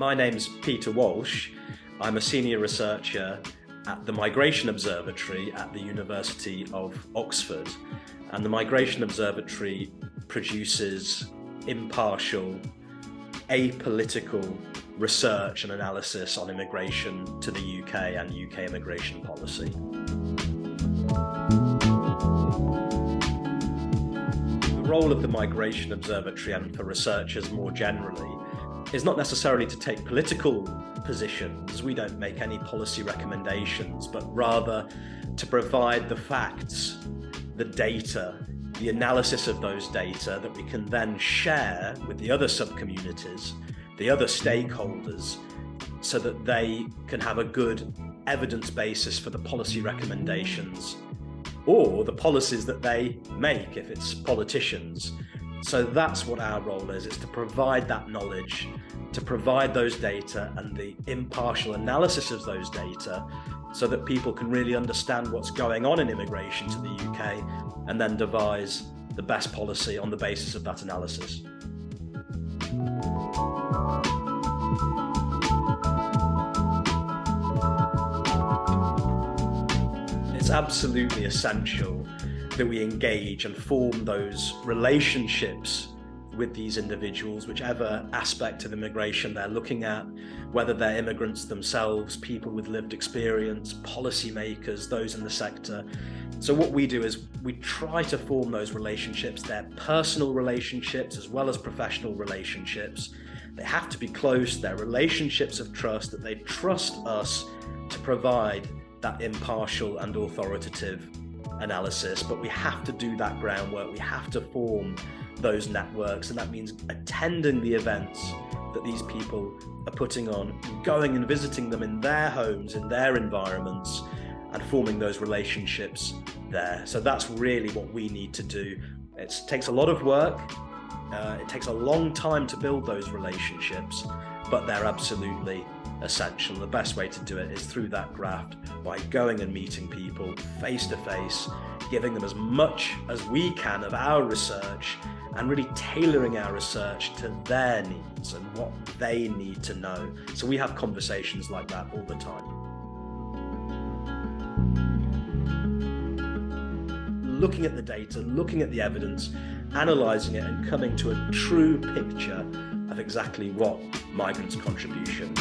My name's Peter Walsh. I'm a senior researcher at the Migration Observatory at the University of Oxford. And the Migration Observatory produces impartial, apolitical research and analysis on immigration to the UK and UK immigration policy. The role of the Migration Observatory and for researchers more generally is not necessarily to take political positions. We don't make any policy recommendations, but rather to provide the facts, the data, the analysis of those data that we can then share with the other sub-communities, the other stakeholders, so that they can have a good evidence basis for the policy recommendations or the policies that they make if it's politicians. So that's what our role is to provide that knowledge, to provide those data and the impartial analysis of those data so that people can really understand what's going on in immigration to the UK and then devise the best policy on the basis of that analysis. It's absolutely essential that we engage and form those relationships with these individuals, whichever aspect of immigration they're looking at, whether they're immigrants themselves, people with lived experience, policymakers, those in the sector. So what we do is we try to form those relationships. They're personal relationships as well as professional relationships. They have to be close. They're relationships of trust, that they trust us to provide that impartial and authoritative analysis, but we have to do that groundwork. We have to form those networks, and that means attending the events that these people are putting on, going and visiting them in their homes, in their environments, and forming those relationships there. So that's really what we need to do. It takes a lot of work. It takes a long time to build those relationships, but they're absolutely essential. The best way to do it is through that graft, by going and meeting people face to face, giving them as much as we can of our research and really tailoring our research to their needs and what they need to know. So we have conversations like that all the time. Looking at the data, looking at the evidence, analysing it and coming to a true picture of exactly what migrants' contribution